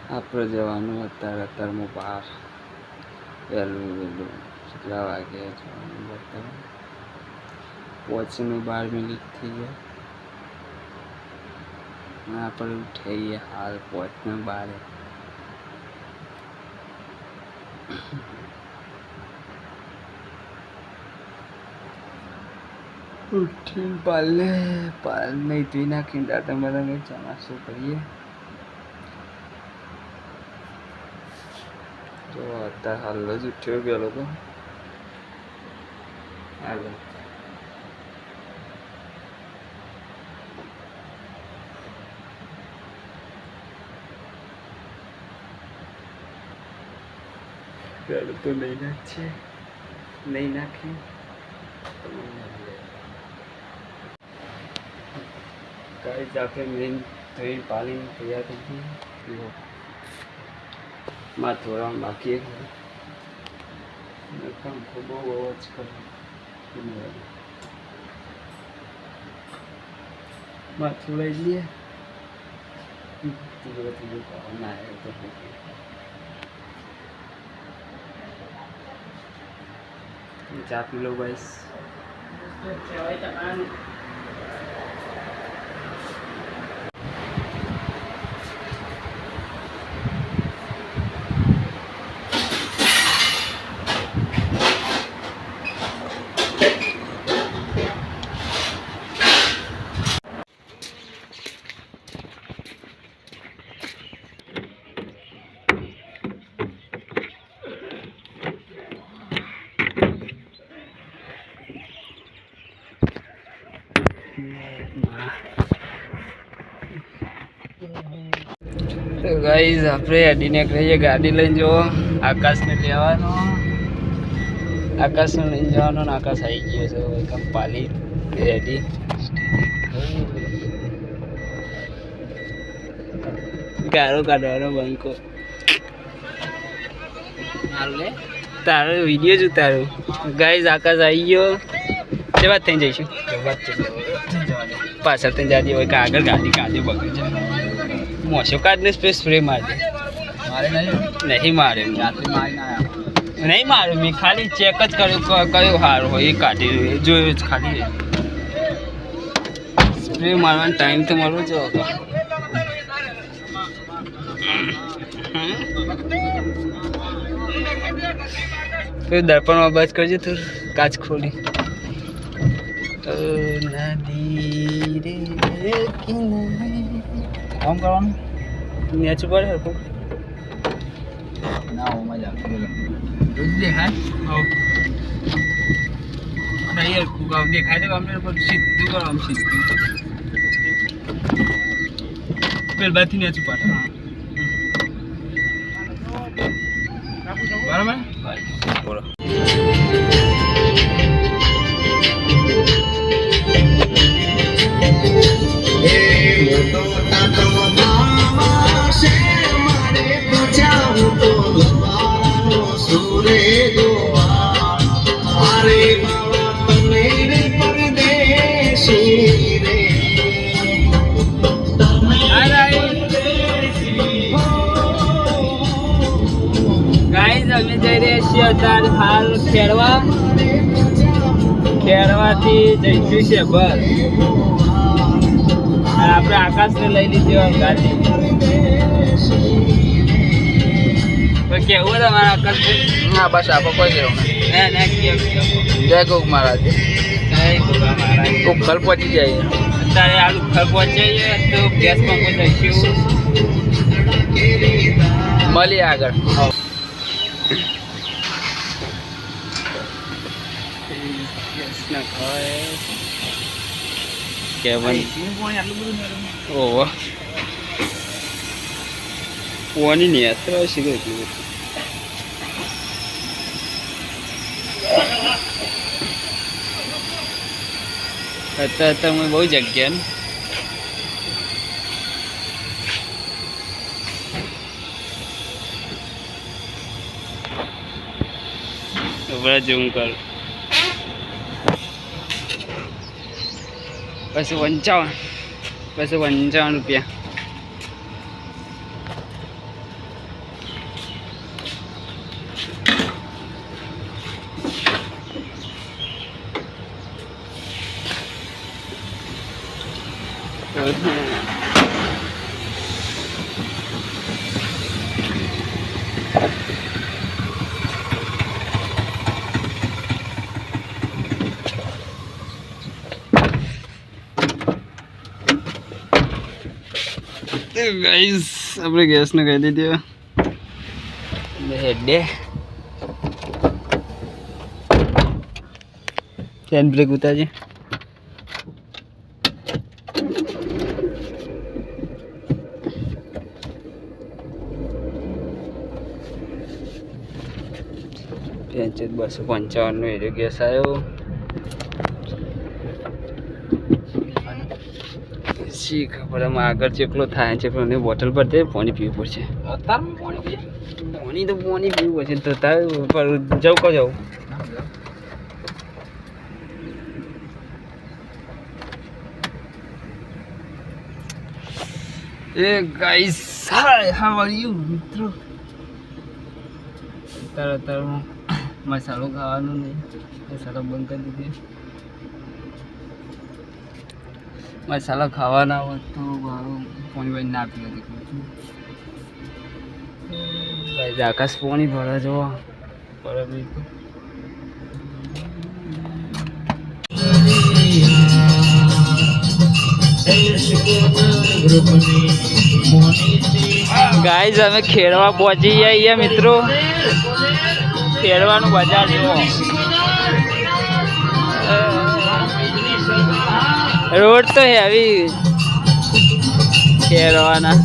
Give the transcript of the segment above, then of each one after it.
આપણે જવાનું અત્યારમાં બહાર વહેલું કેટલા વાગે જવાનું બતાવું 5:12 થઈ ગયા આપણે ઉઠીએ હાલ 5:12 ઉઠીને પાલ નહીં ધોઈ નાખીને દાંતા મારા ચમાસો કરીએ તો અત્યારે હાલ જ ઉઠ્યો ગયો લોકો હાલો પેલું તો નહીં નાખશે નહીં નાખે ગાઈસ આપણે મેન ધોઈ પાલીને તૈયાર થઈ ગઈ માં થોડા બાકી કામ ખૂબ અવાજ કરે માથું લઈ લઈએ ના તો ચા પી લો ગાઈસ તો ગાઈસ આપણે અડીને કહીએ ગાડી લઈને જો આકાશને લેવાનો આકાશને લઈને જવાનો ને આકાશ આવી ગયો છે એકદમ પાલી રેડી ગારો કાઢવાનો બંકો હાલે તારો વિડીયો જ ઉતારું ગાઈસ આકાશ આવી ગયો તે વાત થઈ જઈશું પાછળ થઈ જાજે હોય કે આગળ ગાડી કાઢી બગડી જાય મોસો કાર્ડને સ્પ્રે મારી દે મારે નહીં મારે નહીં માર્યું મેં ખાલી ચેક જ કર્યું કયો સારું હોય એ કાઢી જોયું જ ખાલી સ્પ્રે મારવાનો ટાઈમ તો મળવો જો દર્પણમાં બસ કરજો તું કાચ ખોલી નદી રે કિનારે કામ કરવાનું નેચ ઉપર હરકો ના ઓ મજા બોલો દૂધ દેખાય આવ નહીં હરકો ગાવ દેખાય તો અમને પર સીધું કરો આમ સીધું પેલ બાથી નેચ ઉપર બરાબર બોલો અમે જઈ રહ્યા છીએ અત્યારે હાલ ખેડવાથી જઈશું છે બસ આપણે આકાશને લઈ લીધી ગાડી કેવું તમારા આકાશ હા બસ આપો કોઈ કેવું ના જય ગૌ મહારાજ જય ગૌ મહારાજ ઉખલ પહોંચી જાય અત્યારે આ ઉખલ પહોંચાઈએ તો ગેસ પંપ જઈશું મળીએ આગળ કેવન ઓહો ઓની ની યાત્રા છે કેટલી અત્યારે મેં બહુ જગ્યા ને બड़ा ઝૂમ કર પછી 55 ₹255. ગાઈસ આપણે ગેસને કહી દીધી હેડે હેન્ડ બ્રેક ઉતારજે $255 એરિયો ગેસ આવ્યો શી ખબર આમાં આગળ ચેકલો થાય છે પણ બોટલ પર તે પાણી પીવું પડશે પાણી તો પાણી પીવું પડશે તો તારે પર જવું કો જવું એ guys hi how are you મિત્રો તારે મસાલો ખાવાનો નહીં મસાલો બંધ કરી દીધી મસાલા ખાવાના હોય તો મારું પાણી ના પી હતી આકાશ પાણી ભરે જો ગાઈઝ અમે ખેડવા પહોંચી જઈએ મિત્રો ખેડવાનું બજાર જુઓ રોડ તો હેવી ખેડવાના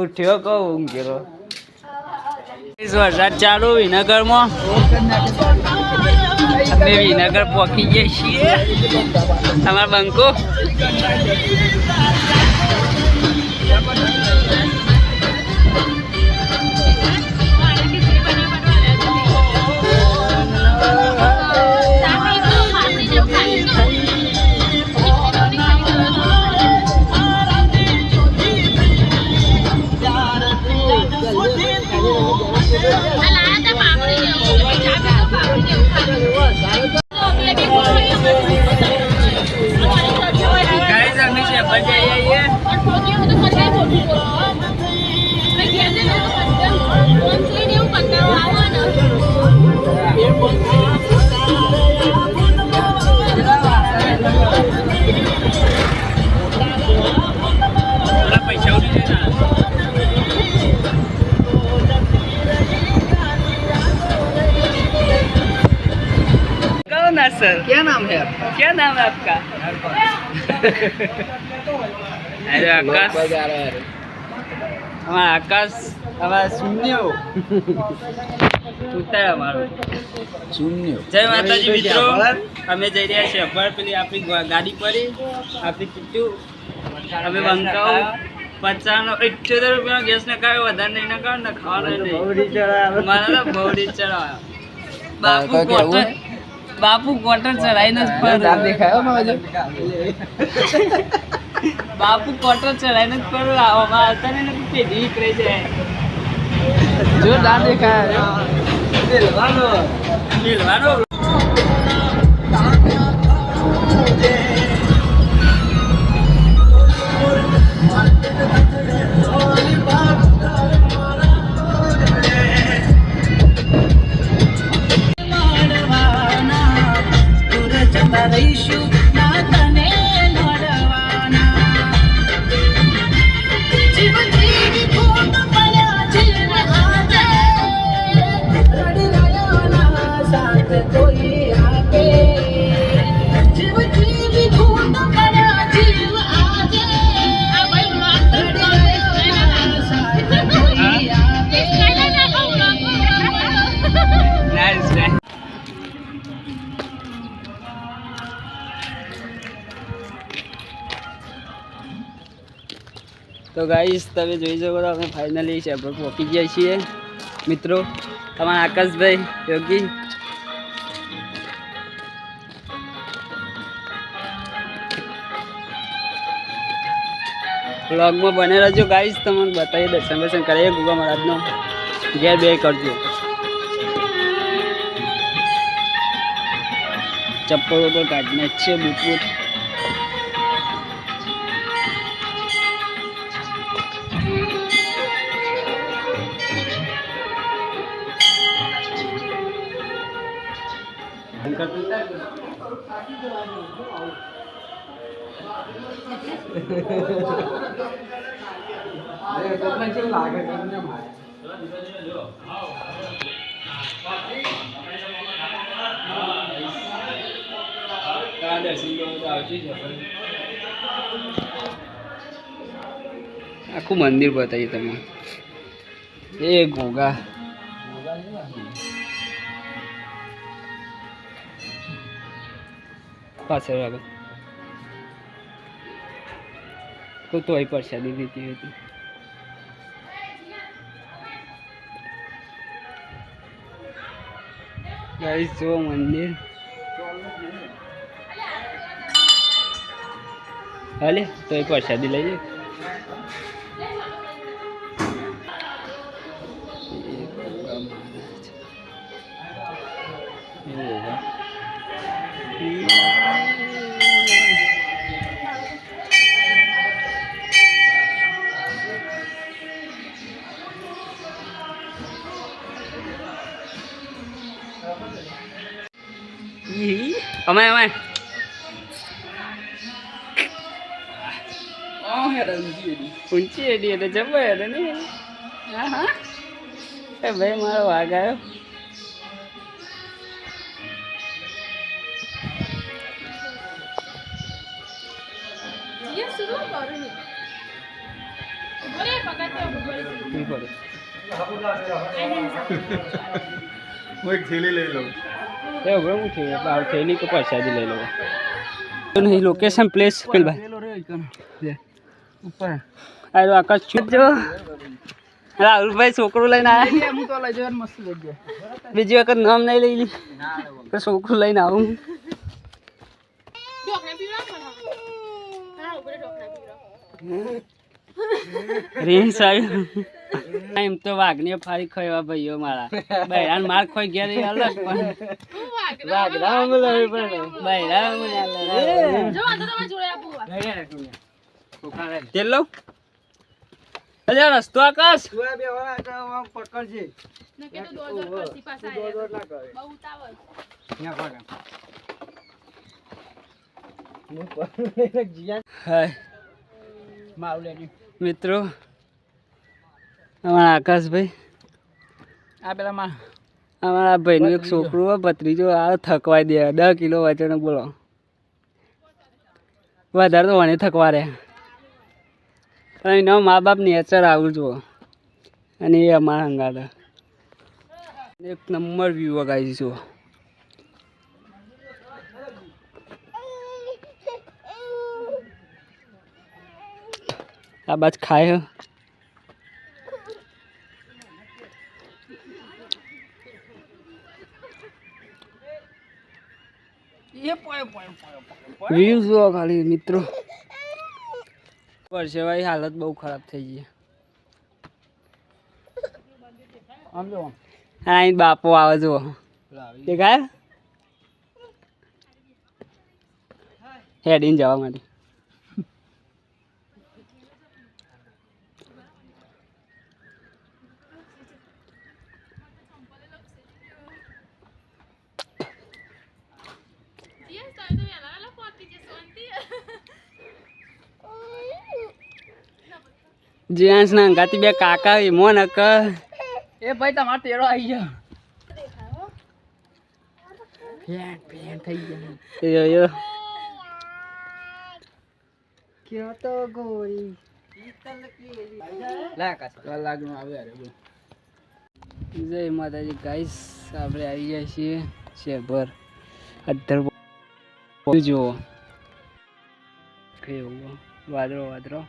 ઉઠ્યો કહું ગયો વરસાદ ચાલુ વિનગરમાં અમે વિનગર પહોંચી જઈએ છીએ અમારા બંકો सर क्या नाम है आपका अरे आकाश हमारा आकाश हमारा शून्य उतर हमारो शून्य जय माता जी मित्रों हमें जई રહ્યા છે અબર પેલી આપણી ગાડી પડી આપણી ચિટ્ટુ અમે બંકાઓ 75 રૂપિયા ગેસ ને કાયો વધારે નહીં ના કાવ ને ખાવાનો નહીં બહુડી ચડાવ મારા બહુડી ચડાવ બાપુ કોટર બાપુ કોટર ચડાઈને જ પર દેખાયો માજો બાપુ કોટર ચડાઈને જ પર આવામાં આવતા ને પેઢી કરે છે જો ના દેખાય મિલવાનો તો ગાઈસ તમે જોઈ શકો તો અમે ફાઇનલી શેબર પહોંચી ગયા છીએ મિત્રો. તમારા આકાશભાઈ યોગી વ્લોગમાં બને રહેજો ગાઈસ. તમને બતાવીએ દર્શન કરીએ ગુગા મહારાજનો. ઘેર બે કરજો. ચપ્પલ ઉપર કાઢીને છે બૂટ. આખું મંદિર બતાવીએ તમે. એ ઘોઘા પાછળ આગળ તો અહીં પ્રસાદી દીધી હતી. ગાઈસ જો મંદિર હાલે તો અહીં પ્રસાદી લઈએ. Amai oh ada kunci dia ada coba ada nih. Aha ભાઈ મારો વાઘ આવ્યો. થેલી લઈ લઉં થેલી તો પ્રસાદી લઈ લઉં. નહીં લોકેશન પ્લેસ પેલ ભાઈ ઉપર આ આકાશ છું જો રાહુલભાઈ છોકરું લઈને આવ્યા. બીજી વખત નામ નહીં લઈ લી તો છોકરું લઈને આવું. રીંસ આવ્યું એમ તો વાઘને ફારી ખોવા ભાઈઓ મારા બૈરાન માર ખોઈ ગયા અલગ પણ તેલ રસ્તો આકાશ પકડજે. મિત્રો અમારા આકાશભાઈ આ પેલા અમારા ભાઈનું એક છોકરું હોય ભત્રીજો આ થકવાઈ દે 10 કિલો વજન. બોલો વધારે તો મને થકવા રહ્યા. પણ એનો મા બાપ નેચર આવું જુઓ અને એ અમારા હંગાતા એક નંબર વ્યૂ વગાડી જુઓ. આ બાજ ખાય વ્યૂ જુઓ ખાલી મિત્રો. પરસેવાઈ હાલત બહુ ખરાબ થઈ ગઈ. હા બાપો આવે જુઓ દેખાય હેડીને જવા માટે. જેન્સ ના અંગાતી બે કાકા એમો નક એ ભાઈ તમારો તેરો આવી ગયો. ફેન થઈ ગયો ક્યો તો ગોરી લાગનું આવે. જય માતાજી ગાઈસ આપણે આવી જાય છીએ શેભર અધર જુઓ વાદળો વાદળો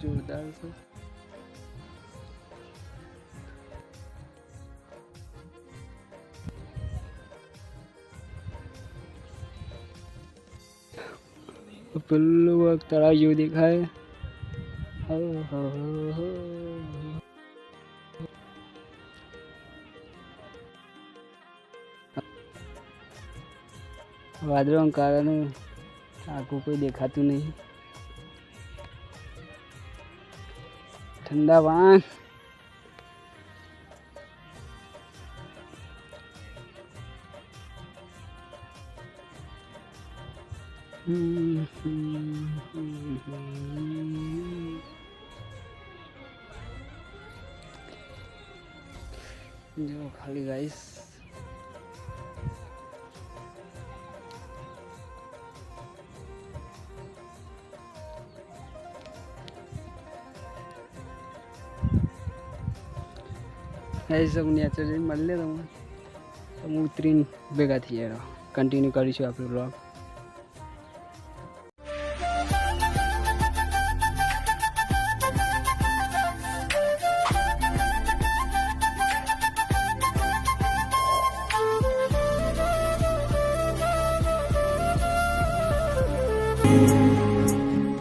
જોરદાર છે. પેલું તળાવ જેવું દેખાય. વાદળોના કારણે આખું કોઈ દેખાતું નહીં. ઠંડા પાન જો ખાલી ગાઈસ सब नेचर મળે તમને તો હું ઉતરીને ભેગા થઈ યાર કન્ટિન્યુ કરીશું આપણો વ્લોગ.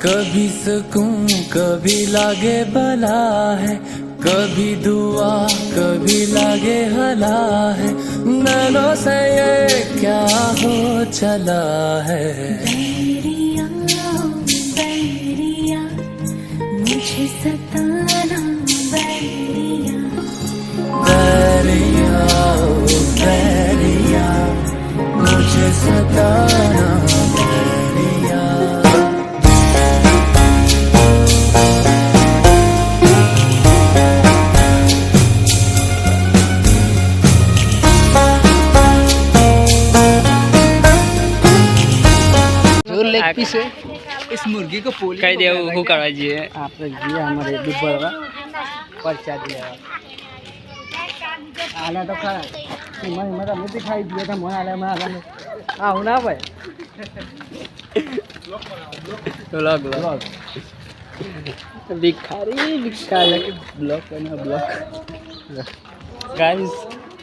कभी सुकून कभी लागे भला है, कभी दुआ कभी लागे हला है, नैनों से ये क्या हो चला है। बैरिया बैरिया मुझे सताना, बैरिया बैरिया बैरिया मुझे सताना, बैरिया। लेग पीस है इस मुर्गी को पोली कह दे वो करवा जी आप जी हमारे दुपहर पर्चा दिया आला तो खा मैं मतलब मुझे खाई दिया था मैं आला मैं आला हां ना भाई ब्लॉग ब्लॉग भिखारी ब्लॉग करना ब्लॉग गाइस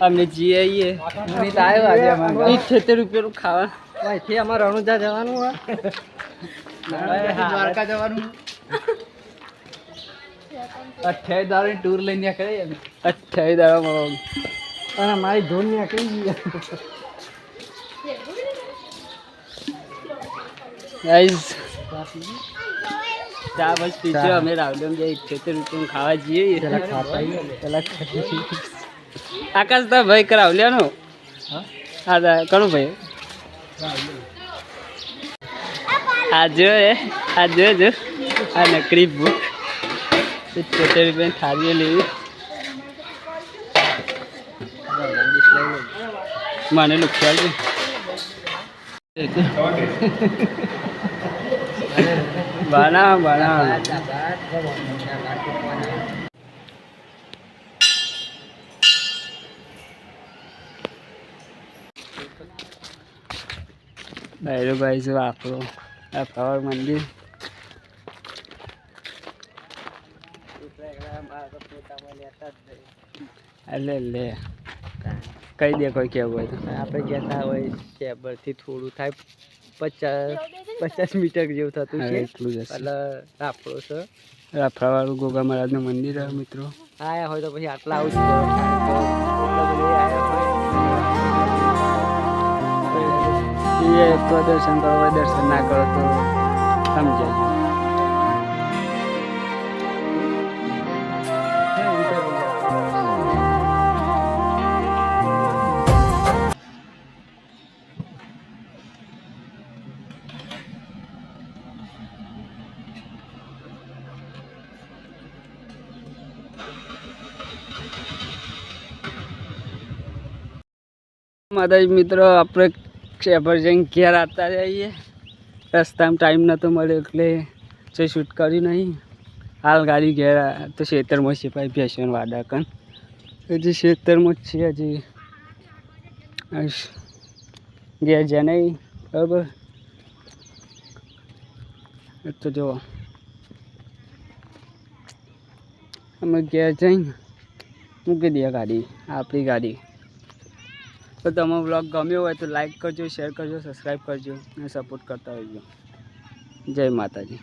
हमने जी ये नहीं तो आए आज हमारा 70 रुपया નું ખાવા ભાઈ થી અમાર રણુજા જવાનું હે દ્વારકા જવાનું 28 દાડા ટૂર લઈને નીકળે 28 દાડા માં અને મારી ધોન નીકળી ગઈ ગાઈસ ચા બસ પીછો અમે રાવડમ જે 78 રૂપિયા ખાવા જઈએ પેલા ખાતા પેલા આકાશ તો ભાઈ કરાવ લેનો હા હા કરું ભાઈ आज जो आ नकली बुक 70 रुपये थाली ली माने लुख्या बना बना भाई भाई से वापरो फ्लावर मंदिर ले कई दे कोई क्या हुआ आप गया હોય શેબરથી થોડું થાય 50 મીટર જેવું થતું છે એટલું જ એટલે રાફડો છે રાફડાવાળું ગોગા મહારાજનું મંદિર છે મિત્રો આયા હોય તો પછી આટલા આવું ये प्रदर्शन करो दर्शन ना करो तो समझे માતાજી મિત્રો, આપણે શેફર જઈને ઘેર આવતા રહીએ. રસ્તામાં ટાઈમ નહોતો મળ્યો એટલે જે શૂટ કર્યું નહીં. હાલ ગાડી ઘેર તો ખેતરમાં છે ભાઈ, ભેંસોને વાડા કન હજી ખેતરમાં જ છે. હજી ઘેર જ્યાં નહીં બરાબર. તો જુઓ અમે ઘેર જઈને મૂકી દઈએ ગાડી, આપણી ગાડી. તો તમે વ્લોગ ગમ્યો હોય તો લાઈક કરજો, શેર કરજો, સબસ્ક્રાઈબ કરજો અને સપોર્ટ કરતા રહેજો. જય માતાજી.